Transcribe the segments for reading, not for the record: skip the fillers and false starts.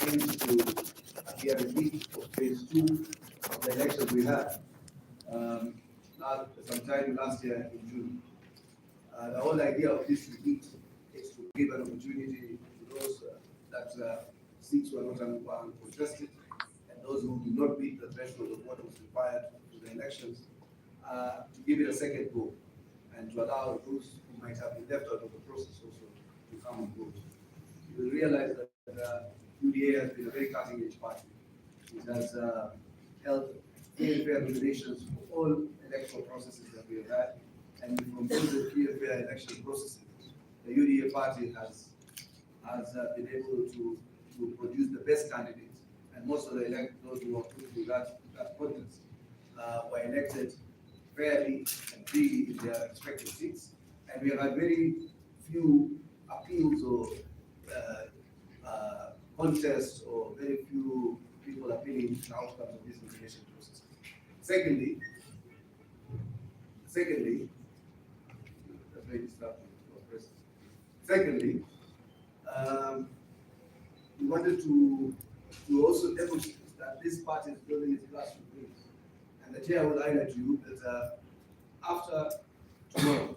trying to be a repeat of phase 2 of the elections we had sometime last year in June. The whole idea of this repeat is to give an opportunity to those that seats were not uncontested and those who did not meet the threshold of what was required for the elections, to give it a second go and to allow those who might have been left out of the process also to come on board. You will realize that UDA has been a very cutting-edge party. It has held very fair nominations for all electoral processes that we have had, and from those free and fair election processes, the UDA party has been able to produce the best candidates, and most of the those who were put through that contest were elected fairly and freely in their respective seats, and we have had very few appeals or contests or very few people appealing the outcomes of this nomination process. Secondly, we wanted to also demonstrate that this party is building its grassroots base. And the chair will highlight to you that after tomorrow,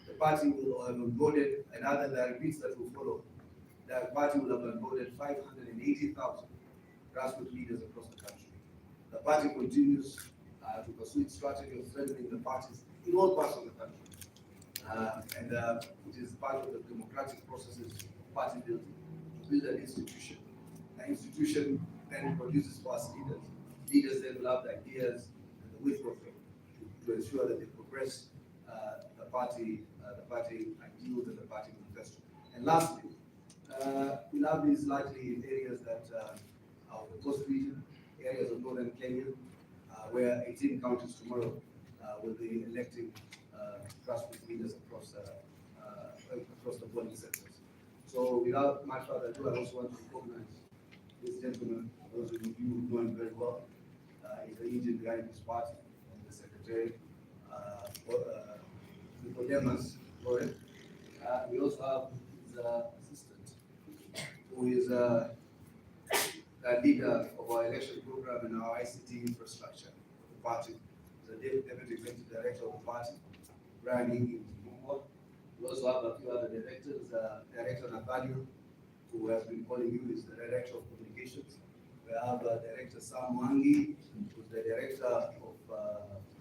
the party will have onboarded, and other the repeats that will follow, the party will have onboarded 580,000 grassroots leaders across the country. The party continues to pursue its strategy of strengthening the parties in all parts of the country. And it is part of the democratic processes of party building to build an institution. An institution then produces past leaders. Leaders then will have the ideas and the width of them to ensure that they progress the party ideals and the party manifesto. And lastly, we have these largely in areas that are the coast region, areas of northern Kenya, where 18 counties tomorrow will be electing grassroots leaders across the polling centers. So without much further ado, I also want to recognize this gentleman, those of you who know him very well. He's the engine behind this party, and the secretary, Nicodemus Lauren. We also have his assistant, who is the leader of our election program and our ICT infrastructure of the party, the deputy executive director of the party, Brian Ingi. We also have a few other directors, Director Nathaniel, who has been calling you, is the Director of Communications. We have Director Sam Mwangi, who's the Director of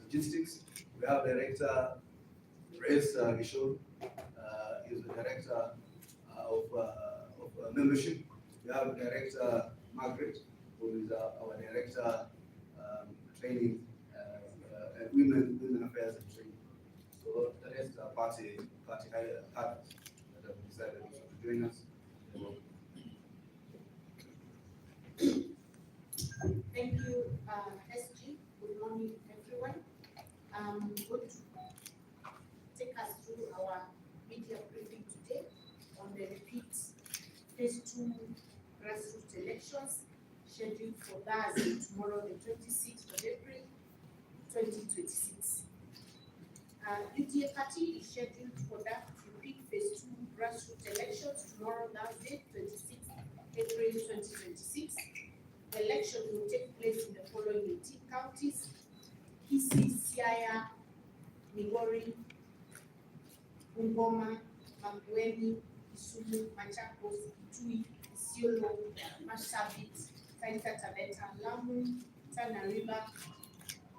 Logistics. We have Director Reyes Gishon, is the Director of Membership. We have Director Margaret, who is our Director Training, Women Affairs and Training. So the rest are party cadres that have decided also to join us. Thank you, SG. Good morning, everyone. I'm going to take us through our media briefing today on the repeat phase 2 grassroots elections scheduled for Thursday, tomorrow, the 26th of April, 2026. UDA party is scheduled to conduct repeat phase 2 grassroots elections tomorrow, Thursday, 26th April 2026. The election will take place in the following 18 counties: Kisii, Siaya, Migori, Bungoma, Makueni, Kisumu, Machakos, Kitui, Isiolo, Marsabit, Taita Taveta, Lamu, Tana River,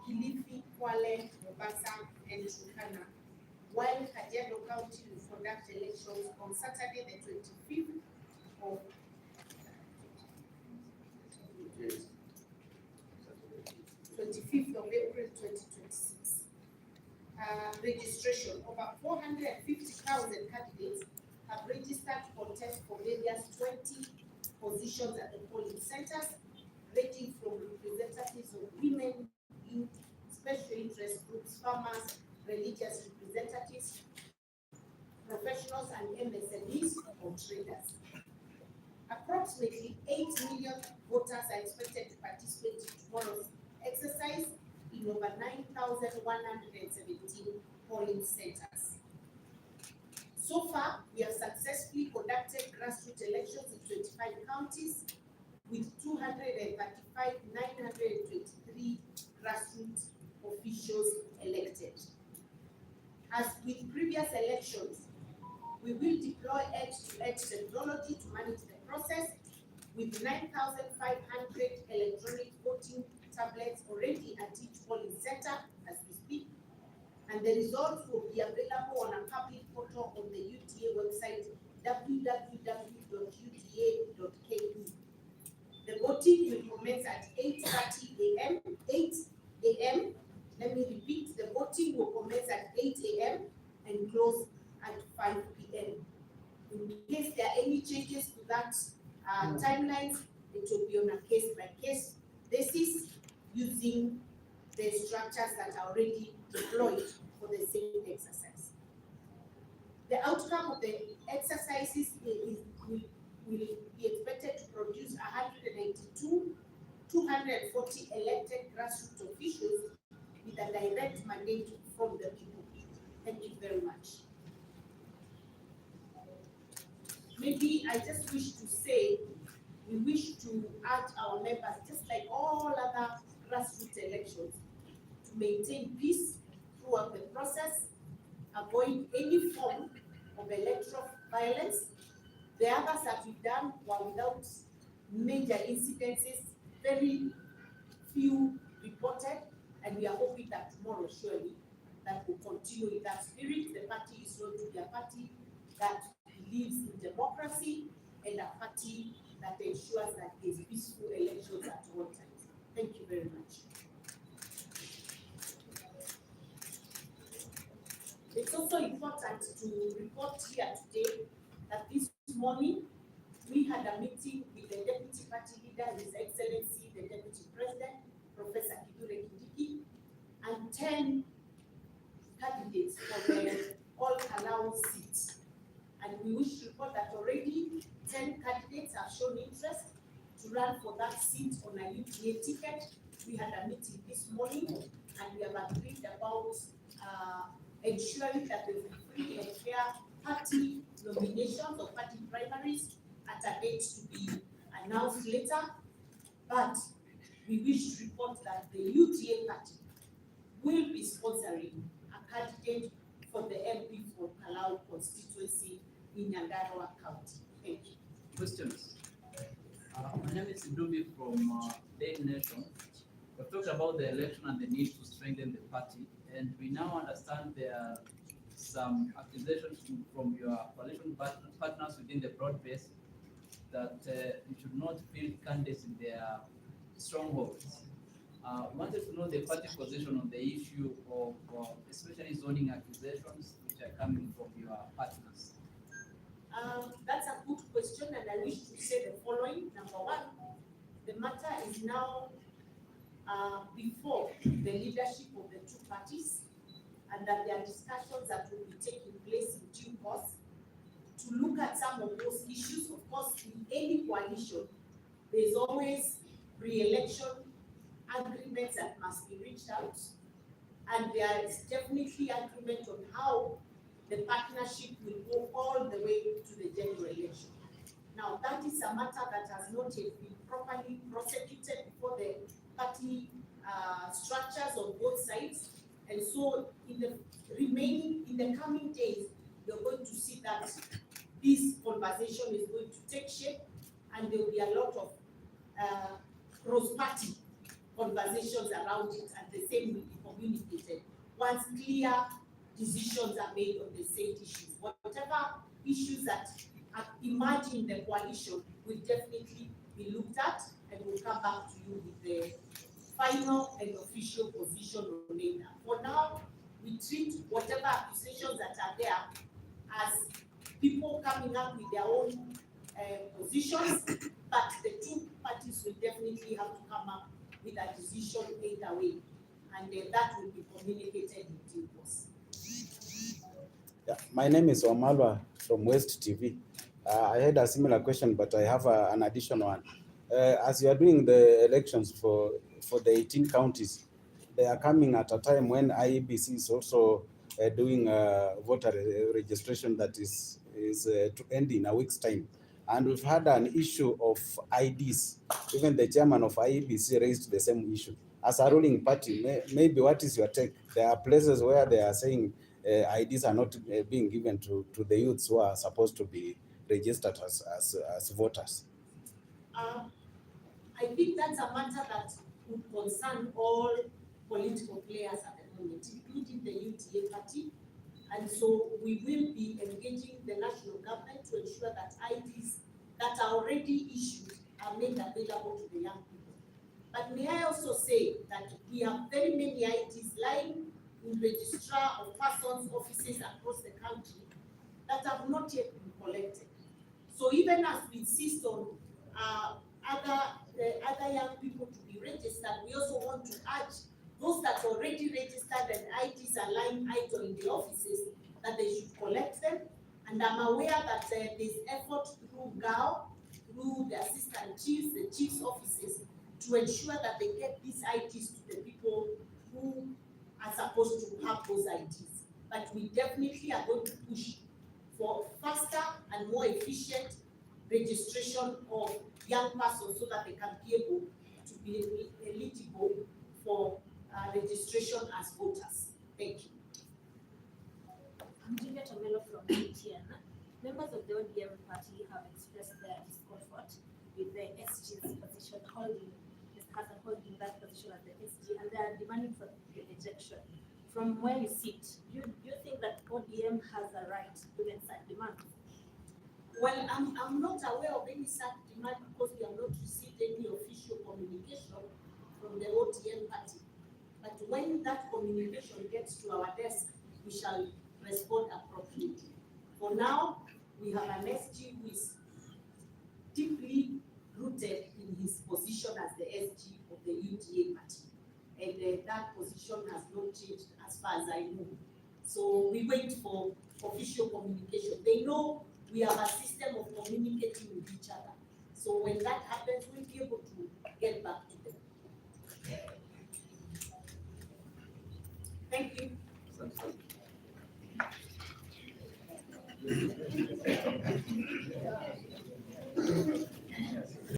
Kilifi, Kwale, Mombasa, and Turkana, while Kajiado County will conduct elections on Saturday, the 25th of April 2026. Registration: over 450,000 candidates have registered to contest for various 20 positions at the polling centers, ranging from representatives of women, youth, special interest groups, farmers, religious representatives, professionals, and MSMEs or traders. Approximately 8 million voters are expected to participate in tomorrow's exercise in over 9,117 polling centers. So far, we have successfully conducted grassroots elections in 25 counties with 235,923 grassroots officials elected. As with previous elections, we will deploy edge-to-edge technology to manage the process with 9,500 electronic voting tablets already at each polling center as we speak. And the results will be available on a public portal on the UDA website, www.uda.ke. The voting will commence at 8:30 a.m. 8 a.m. Let me repeat, the voting will commence at 8 a.m. and close at 5 p.m. In case there are any changes to that timelines, it will be on a case-by-case basis using the structures that are already deployed for the same exercise. The outcome of the exercises will be expected to produce 182, 240 elected grassroots officials with a direct mandate from the people. Thank you very much. Maybe I just wish to say, we wish to urge our members, just like all other grassroots elections, to maintain peace throughout the process, avoid any form of electoral violence. The others that we've done were without major incidences, very few reported, and we are hoping that tomorrow, surely, that will continue in that spirit. The party is going to be a party that believes in democracy and a party that ensures that there's peaceful elections at all times. Thank you very much. It's also important to report here today that this morning we had a meeting with the Deputy Party Leader, His Excellency, the Deputy President, Professor Kithure Kindiki, and 10 candidates for the all-allowed seats. And we wish to report that already 10 candidates have shown interest to run for that seat on a UDA ticket. We had a meeting this morning and we have agreed about ensuring that there will be free and fair party nominations or party primaries at a date to be announced later. But we wish to report that the UDA party will be sponsoring a candidate for the MP for Kalau constituency in Nyandarua County. Thank you. Questions? My name is Ndumi from Daily Nation. We've talked about the election and the need to strengthen the party, and we now understand there are some accusations from your coalition partners within the broad base that you should not field candidates in their strongholds. Wanted to know the party position on the issue of especially zoning accusations which are coming from your partners. That's a good question, and I wish to say the following. Number one, the matter is now before the leadership of the two parties, and that there are discussions that will be taking place in due course to look at some of those issues. Of course, in any coalition, there's always pre-election agreements that must be reached out, and there is definitely agreement on how the partnership will go all the way to the general election. Now, that is a matter that has not yet been properly prosecuted before the party structures on both sides, and so in the coming days, you're going to see that this conversation is going to take shape, and there will be a lot of cross-party conversations around it, and the same will be communicated once clear decisions are made on the same issues. Whatever issues that emerge in the coalition will definitely be looked at, and we'll come back to you with the final and official position on it. For now, we treat whatever accusations that are there as people coming up with their own positions, but the two parties will definitely have to come up with a decision either way, and that will be communicated in due course. Yeah, my name is Omalwa from West TV. I had a similar question, but I have an additional one. As you are doing the elections for the 18 counties, they are coming at a time when IEBC is also doing voter registration that is to end in a week's time. And we've had an issue of IDs. Even the chairman of IEBC raised the same issue. As a ruling party, maybe what is your take? There are places where they are saying IDs are not being given to the youths who are supposed to be registered as voters. I think that's a matter that would concern all political players at the moment, including the UDA party. And so we will be engaging the national government to ensure that IDs that are already issued are made available to the young people. But may I also say that we have very many IDs lying in registrar of persons offices across the country that have not yet been collected. So even as we insist on other young people to be registered, we also want to urge those that are already registered and IDs are lying idle in the offices that they should collect them. And I'm aware that there's effort through GAO, through the assistant chiefs, the chiefs' offices, to ensure that they get these IDs to the people who are supposed to have those IDs. But we definitely are going to push for faster and more efficient registration of young persons so that they can be able to be eligible for registration as voters. Thank you. I'm Juliet Omelo from UTN. Members of the ODM party have expressed their discomfort with the SG's position holding, Mr. Hassan holding that position as the SG, and they are demanding for the rejection. From where you sit, do you think that ODM has a right to make such demand? Well, I'm not aware of any such demand because we have not received any official communication from the ODM party. But when that communication gets to our desk, we shall respond appropriately. For now, we have an SG who is deeply rooted in his position as the SG of the UDA party. And that position has not changed as far as I know. So we wait for official communication. They know we have a system of communicating with each other. So when that happens, we